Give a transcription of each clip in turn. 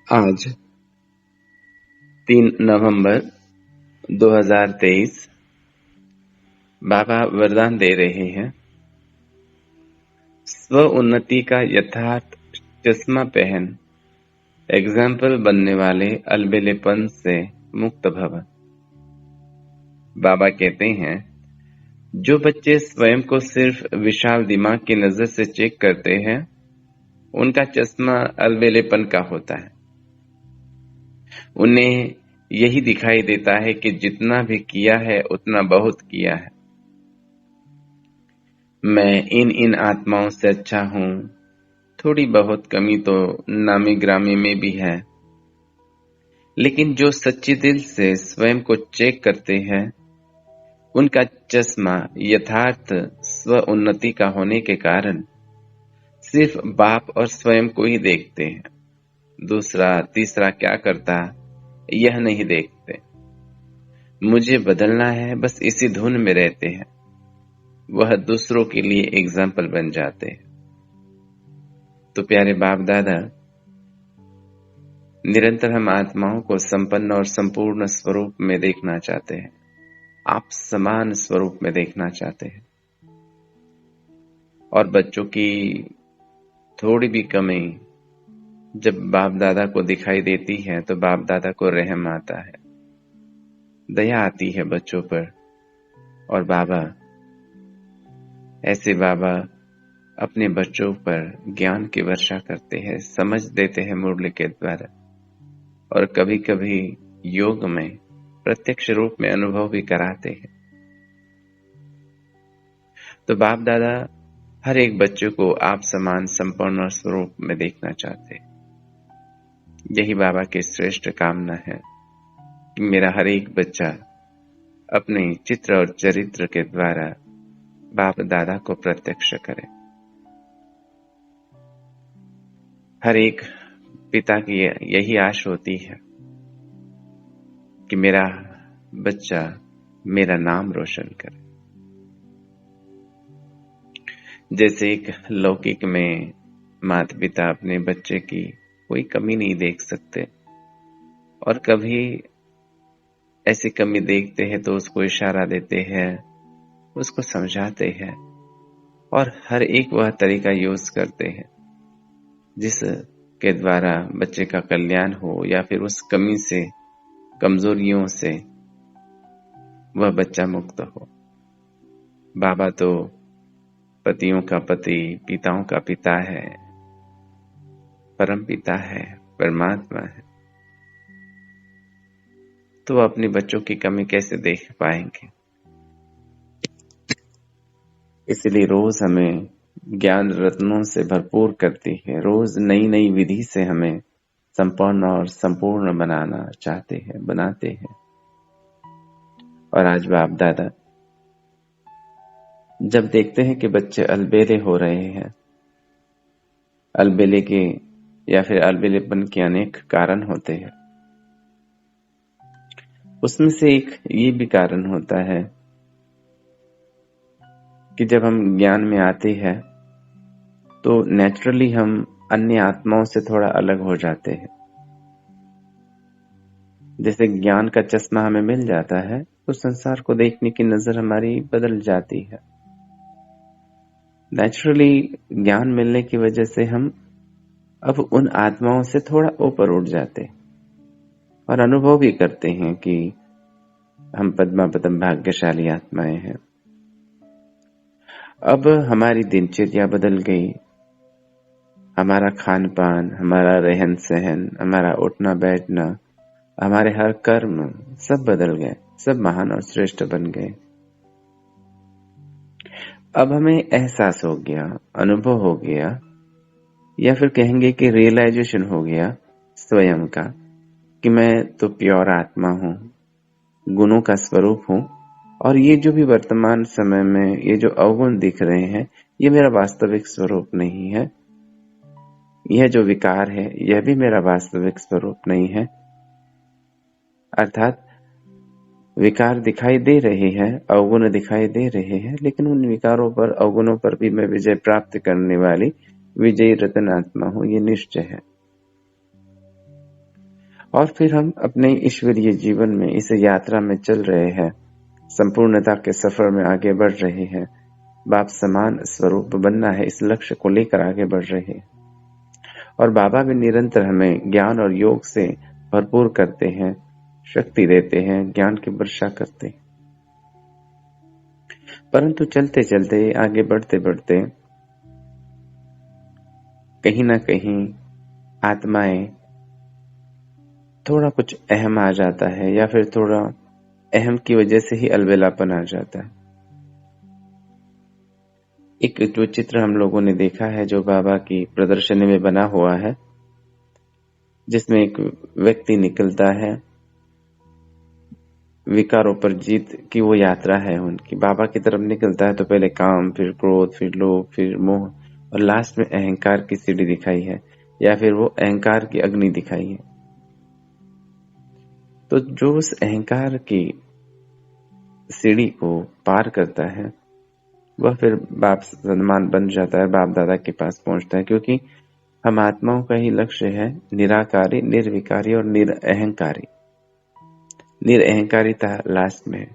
आज 3 नवंबर 2023 बाबा वरदान दे रहे हैं। स्व उन्नति का यथार्थ चश्मा पहन एग्जाम्पल बनने वाले अलबेलेपन से मुक्त भव। बाबा कहते हैं, जो बच्चे स्वयं को सिर्फ विशाल दिमाग की नजर से चेक करते हैं, उनका चश्मा अलबेलेपन का होता है। उन्हें यही दिखाई देता है कि जितना भी किया है उतना बहुत किया है। मैं इन आत्माओं से अच्छा हूं, थोड़ी बहुत कमी तो नामी ग्रामी में भी है। लेकिन जो सच्चे दिल से स्वयं को चेक करते हैं, उनका चश्मा यथार्थ स्व उन्नति का होने के कारण सिर्फ बाप और स्वयं को ही देखते हैं। दूसरा तीसरा क्या करता यह नहीं देखते। मुझे बदलना है, बस इसी धुन में रहते हैं। वह दूसरों के लिए एग्जाम्पल बन जाते हैं। तो प्यारे बाप दादा, निरंतर हम आत्माओं को संपन्न और संपूर्ण स्वरूप में देखना चाहते हैं। आप समान स्वरूप में देखना चाहते हैं। और बच्चों की थोड़ी भी कमी जब बाप दादा को दिखाई देती है तो बाप दादा को रहम आता है, दया आती है बच्चों पर। और बाबा, ऐसे बाबा अपने बच्चों पर ज्ञान की वर्षा करते हैं, समझ देते हैं मुरली के द्वारा, और कभी कभी योग में प्रत्यक्ष रूप में अनुभव भी कराते हैं। तो बाप दादा हर एक बच्चे को आप समान संपूर्ण स्वरूप में देखना चाहते हैं। यही बाबा की श्रेष्ठ कामना है कि मेरा हर एक बच्चा अपने चित्र और चरित्र के द्वारा बाप दादा को प्रत्यक्ष करे। हर एक पिता की यही आश होती है कि मेरा बच्चा मेरा नाम रोशन करे। जैसे एक लौकिक में माता पिता अपने बच्चे की कोई कमी नहीं देख सकते, और कभी ऐसी कमी देखते हैं तो उसको इशारा देते हैं, उसको समझाते हैं, और हर एक वह तरीका यूज करते हैं जिसके द्वारा बच्चे का कल्याण हो, या फिर उस कमी से, कमजोरियों से वह बच्चा मुक्त हो। बाबा तो पतियों का पति, पिताओं का पिता है, परम पिता है, परमात्मा है। तो अपने बच्चों की कमी कैसे देख पाएंगे? इसलिए रोज हमें ज्ञान रत्नों से भरपूर करती है। रोज नई नई विधि से हमें संपन्न और संपूर्ण बनाना चाहते हैं, बनाते हैं। और आज बाप दादा जब देखते हैं कि बच्चे अलबेले हो रहे हैं, अलबेले के या फिर अलबेलेपन के अनेक कारण होते हैं। उसमें से एक ये भी कारण होता है कि जब हम ज्ञान में आते हैं तो नेचुरली हम अन्य आत्माओं से थोड़ा अलग हो जाते हैं। जैसे ज्ञान का चश्मा हमें मिल जाता है तो संसार को देखने की नजर हमारी बदल जाती है। नेचुरली ज्ञान मिलने की वजह से हम अब उन आत्माओं से थोड़ा ऊपर उठ जाते हैं, और अनुभव भी करते हैं कि हम पद्मापदम भाग्यशाली आत्माएं हैं। अब हमारी दिनचर्या बदल गई, हमारा खान पान, हमारा रहन सहन, हमारा उठना बैठना, हमारे हर कर्म सब बदल गए, सब महान और श्रेष्ठ बन गए। अब हमें एहसास हो गया, अनुभव हो गया, या फिर कहेंगे कि रियलाइजेशन हो गया स्वयं का कि मैं तो प्योर आत्मा हूं, गुणों का स्वरूप हूं, और ये जो भी वर्तमान समय में ये जो अवगुण दिख रहे हैं, ये मेरा वास्तविक स्वरूप नहीं है। यह जो विकार है, यह भी मेरा वास्तविक स्वरूप नहीं है। अर्थात विकार दिखाई दे रहे हैं, अवगुण दिखाई दे रहे हैं, लेकिन उन विकारों पर, अवगुणों पर भी मैं विजय प्राप्त करने वाली विजयी रतन आत्मा हूं, ये निश्चय है। और फिर हम अपने ईश्वरीय जीवन में इस यात्रा में चल रहे हैं, संपूर्णता के सफर में आगे बढ़ रहे हैं, बाप समान स्वरूप बनना है, इस लक्ष्य को लेकर आगे बढ़ रहे हैं। और बाबा भी निरंतर हमें ज्ञान और योग से भरपूर करते हैं, शक्ति देते हैं, ज्ञान की वर्षा करते हैं। परंतु चलते चलते आगे बढ़ते बढ़ते कहीं ना कहीं आत्माएं थोड़ा कुछ अहम आ जाता है, या फिर थोड़ा अहम की वजह से ही अलबेलापन आ जाता है। एक जो चित्र हम लोगों ने देखा है जो बाबा की प्रदर्शनी में बना हुआ है, जिसमें एक व्यक्ति निकलता है, विकारों पर जीत की वो यात्रा है उनकी, बाबा की तरफ निकलता है तो पहले काम, फिर क्रोध, फिर लोभ, फिर मोह, और लास्ट में अहंकार की सीढ़ी दिखाई है, या फिर वो अहंकार की अग्नि दिखाई है। तो जो उस अहंकार की सीढ़ी को पार करता है वह फिर बाप सन्मान बन जाता है, बाप दादा के पास पहुंचता है, क्योंकि हम आत्माओं का ही लक्ष्य है निराकारी, निर्विकारी और निरअहंकारी। निरअहकारिता लास्ट में है।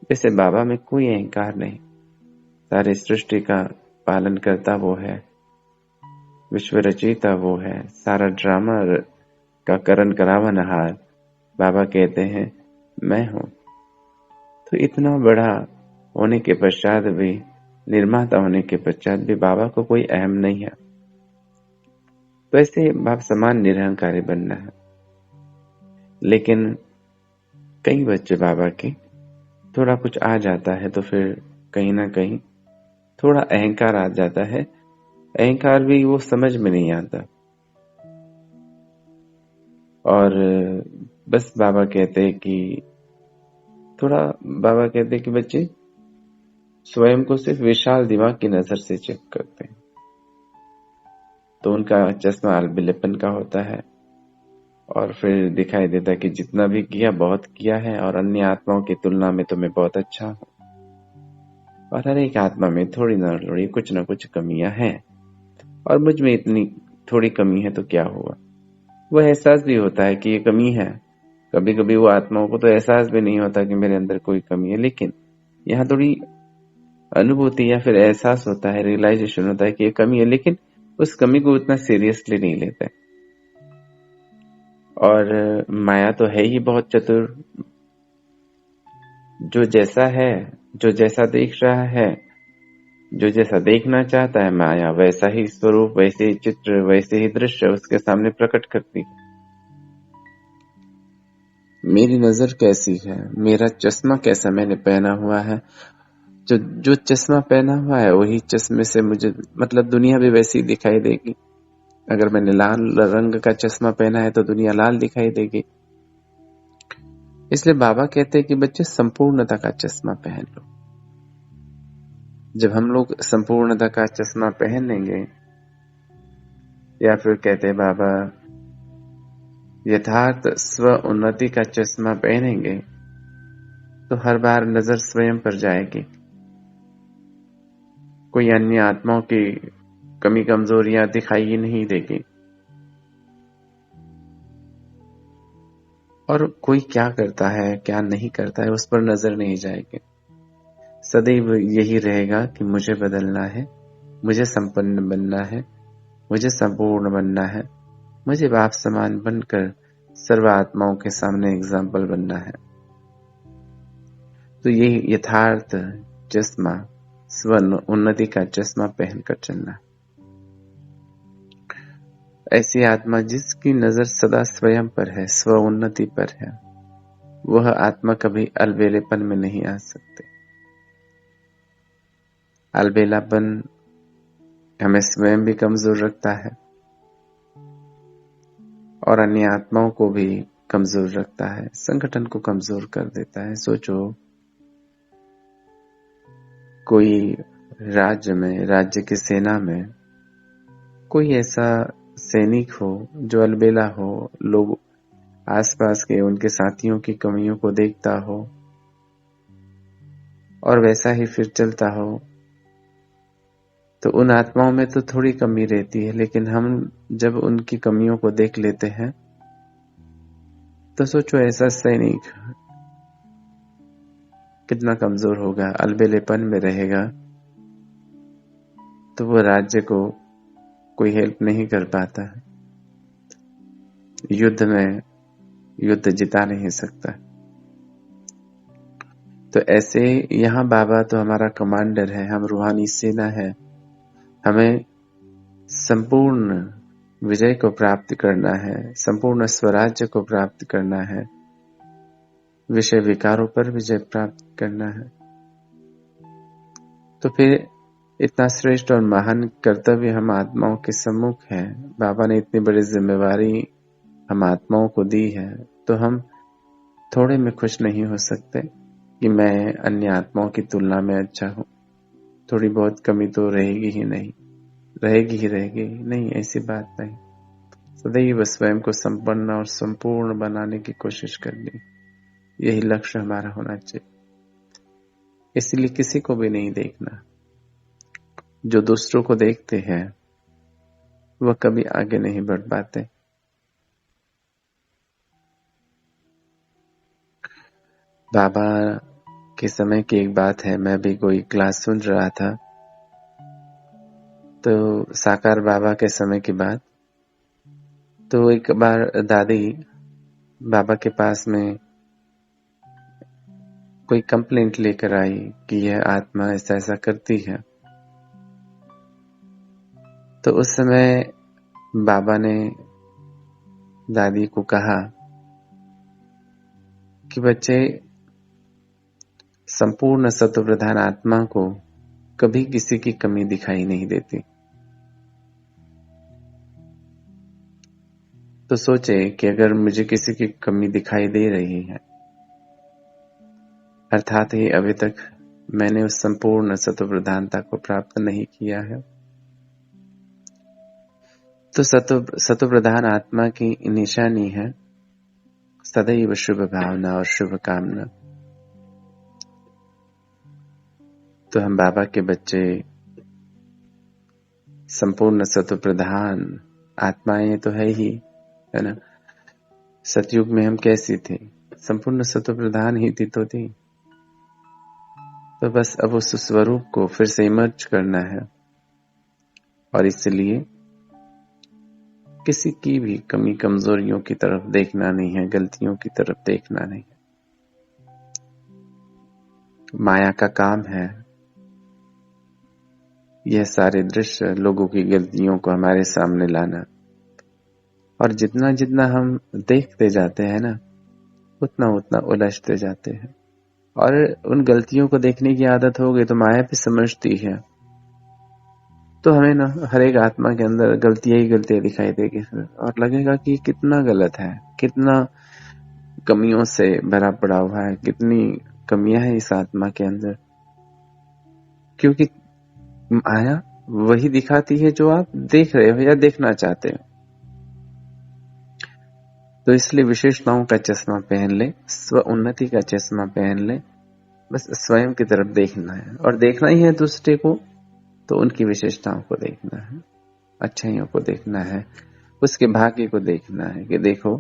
जैसे बाबा में कोई अहंकार नहीं, सारे सृष्टि का पालन करता वो है, विश्व रचयिता वो है, सारा ड्रामा का करण करावनहार बाबा कहते हैं मैं हूं। तो इतना बड़ा होने के पश्चात भी, निर्माता होने के पश्चात भी बाबा को कोई अहम नहीं है। तो ऐसे बाप समान निरहंकारी बनना है। लेकिन कई बच्चे बाबा के थोड़ा कुछ आ जाता है तो फिर कहीं ना कहीं थोड़ा अहंकार आ जाता है। अहंकार भी वो समझ में नहीं आता, और बस बाबा कहते हैं कि बच्चे स्वयं को सिर्फ विशाल दिमाग की नजर से चेक करते हैं, तो उनका चश्मा अलबिलेपन का होता है, और फिर दिखाई देता है कि जितना भी किया बहुत किया है, और अन्य आत्माओं की तुलना में तो मैं बहुत अच्छा हूँ, और हर एक आत्मा में थोड़ी ना थोड़ी कुछ ना कुछ कमियां हैं, और मुझ में इतनी थोड़ी कमी है तो क्या हुआ। वह एहसास भी होता है कि ये कमी है। कभी कभी वो आत्माओं को तो एहसास भी नहीं होता कि मेरे अंदर कोई कमी है, लेकिन यहाँ थोड़ी अनुभूति या फिर एहसास होता है, रियलाइजेशन होता है कि ये कमी है, लेकिन उस कमी को उतना सीरियसली नहीं लेते। और माया तो है ही बहुत चतुर, जो जैसा है, जो जैसा देख रहा है, जो जैसा देखना चाहता है, माया वैसा ही स्वरूप, वैसे ही चित्र, वैसे ही दृश्य उसके सामने प्रकट करती है। मेरी नजर कैसी है, मेरा चश्मा कैसा मैंने पहना हुआ है, जो चश्मा पहना हुआ है वही चश्मे से मुझे मतलब दुनिया भी वैसी दिखाई देगी। अगर मैंने लाल रंग का चश्मा पहना है तो दुनिया लाल दिखाई देगी। इसलिए बाबा कहते हैं कि बच्चे संपूर्णता का चश्मा पहन लो। जब हम लोग संपूर्णता का चश्मा पहनेंगे, या फिर कहते हैं बाबा यथार्थ स्व उन्नति का चश्मा पहनेंगे, तो हर बार नजर स्वयं पर जाएगी, कोई अन्य आत्माओं की कमी कमजोरियां दिखाई ही नहीं देगी, और कोई क्या करता है क्या नहीं करता है उस पर नजर नहीं जाएगी। सदैव यही रहेगा कि मुझे बदलना है, मुझे संपन्न बनना है, मुझे संपूर्ण बनना है, मुझे बाप समान बनकर सर्व आत्माओं के सामने एग्जाम्पल बनना है। तो ये यथार्थ चश्मा, स्व उन्नति का चश्मा पहनकर चलना। ऐसी आत्मा जिसकी नजर सदा स्वयं पर है, स्व उन्नति पर है, वह आत्मा कभी अलबेलेपन में नहीं आ सकते। अलबेलापन हमें स्वयं भी कमजोर रखता है और अन्य आत्माओं को भी कमजोर रखता है, संगठन को कमजोर कर देता है। सोचो कोई राज्य में, राज्य की सेना में कोई ऐसा सैनिक हो जो अलबेला हो, लोग आसपास के उनके साथियों की कमियों को देखता हो और वैसा ही फिर चलता हो, तो उन आत्माओं में तो थोड़ी कमी रहती है, लेकिन हम जब उनकी कमियों को देख लेते हैं तो सोचो ऐसा सैनिक कितना कमजोर होगा, अलबेलेपन में रहेगा, तो वो राज्य को कोई हेल्प नहीं कर पाता है, युद्ध में युद्ध जिता नहीं सकता। तो ऐसे यहाँ बाबा तो हमारा कमांडर है, हम रूहानी सेना है, हमें संपूर्ण विजय को प्राप्त करना है, संपूर्ण स्वराज्य को प्राप्त करना है, विषय विकारों पर विजय प्राप्त करना है। तो फिर इतना श्रेष्ठ और महान कर्तव्य हम आत्माओं के सम्मुख है, बाबा ने इतनी बड़ी जिम्मेवारी हम आत्माओं को दी है, तो हम थोड़े में खुश नहीं हो सकते कि मैं अन्य आत्माओं की तुलना में अच्छा हूं। थोड़ी बहुत कमी तो रहेगी ही नहीं, रहेगी नहीं, ऐसी बात नहीं। सदैव स्वयं को संपन्न और संपूर्ण बनाने की कोशिश करनी, यही लक्ष्य हमारा होना चाहिए। इसलिए किसी को भी नहीं देखना। जो दूसरों को देखते हैं वह कभी आगे नहीं बढ़ पाते। बाबा के समय की एक बात है, मैं भी कोई क्लास सुन रहा था, तो साकार बाबा के समय की बात। तो एक बार दादी बाबा के पास में कोई कंप्लेंट लेकर आई कि यह आत्मा ऐसा ऐसा करती है। तो उस समय बाबा ने दादी को कहा कि बच्चे, संपूर्ण सत्व प्रधान आत्मा को कभी किसी की कमी दिखाई नहीं देती। तो सोचे कि अगर मुझे किसी की कमी दिखाई दे रही है, अर्थात ही अभी तक मैंने उस संपूर्ण सत्व प्रधानता को प्राप्त नहीं किया है। तो सत्व प्रधान आत्मा की निशानी है सदैव शुभ भावना और शुभ कामना। तो हम बाबा के बच्चे संपूर्ण सत्व प्रधान आत्माएं तो है ही, है ना। सतयुग में हम कैसी थे, संपूर्ण सत्व प्रधान ही थी तो थी। तो बस अब उस स्वरूप को फिर से इमर्ज करना है, और इसलिए किसी की भी कमी कमजोरियों की तरफ देखना नहीं है, गलतियों की तरफ देखना नहीं है। माया का काम है यह सारे दृश्य लोगों की गलतियों को हमारे सामने लाना, और जितना जितना हम देखते जाते हैं ना, उतना उतना उलझते जाते हैं। और उन गलतियों को देखने की आदत हो गई तो माया भी समझती है, तो हमें ना हर एक आत्मा के अंदर गलतियां ही गलतियां दिखाई देगी, और लगेगा कि कितना गलत है, कितना कमियों से भरा पड़ा हुआ है, कितनी कमियां हैं इस आत्मा के अंदर। क्योंकि माया वही दिखाती है जो आप देख रहे हो या देखना चाहते हो। तो इसलिए विशेषताओं का चश्मा पहन ले, स्व उन्नति का चश्मा पहन ले, बस स्वयं की तरफ देखना है, और देखना ही है दूसरे को तो उनकी विशेषताओं को देखना है, अच्छाइयों को देखना है, उसके भाग्य को देखना है कि देखो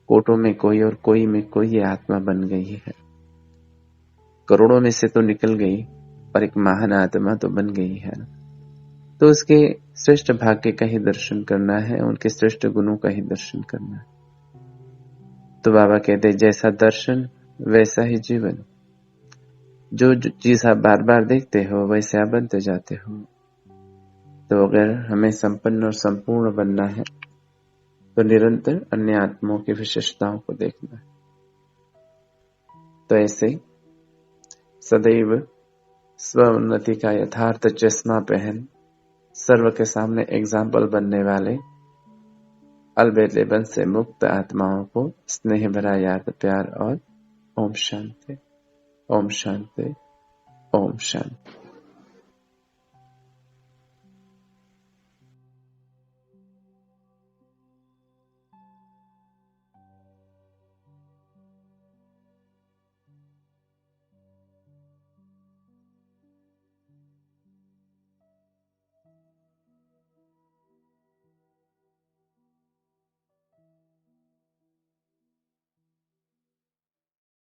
कोटों में कोई और कोई में कोई ये आत्मा बन गई है, करोड़ों में से तो निकल गई और एक महान आत्मा तो बन गई है। तो उसके श्रेष्ठ भाग्य का ही दर्शन करना है, उनके श्रेष्ठ गुणों का ही दर्शन करना है। तो बाबा कहते जैसा दर्शन वैसा ही जीवन। जो चीज आप बार बार देखते हो वैसे आप बनते जाते हो। तो अगर हमें संपन्न और संपूर्ण बनना है तो निरंतर अन्य आत्माओं की विशेषताओं को देखना है। तो ऐसे सदैव स्व उन्नति का यथार्थ चश्मा पहन सर्व के सामने एग्जाम्पल बनने वाले अलबेलेबन से मुक्त आत्माओं को स्नेह भरा याद प्यार और ओम शांति, ओम शांति, ओम शांति।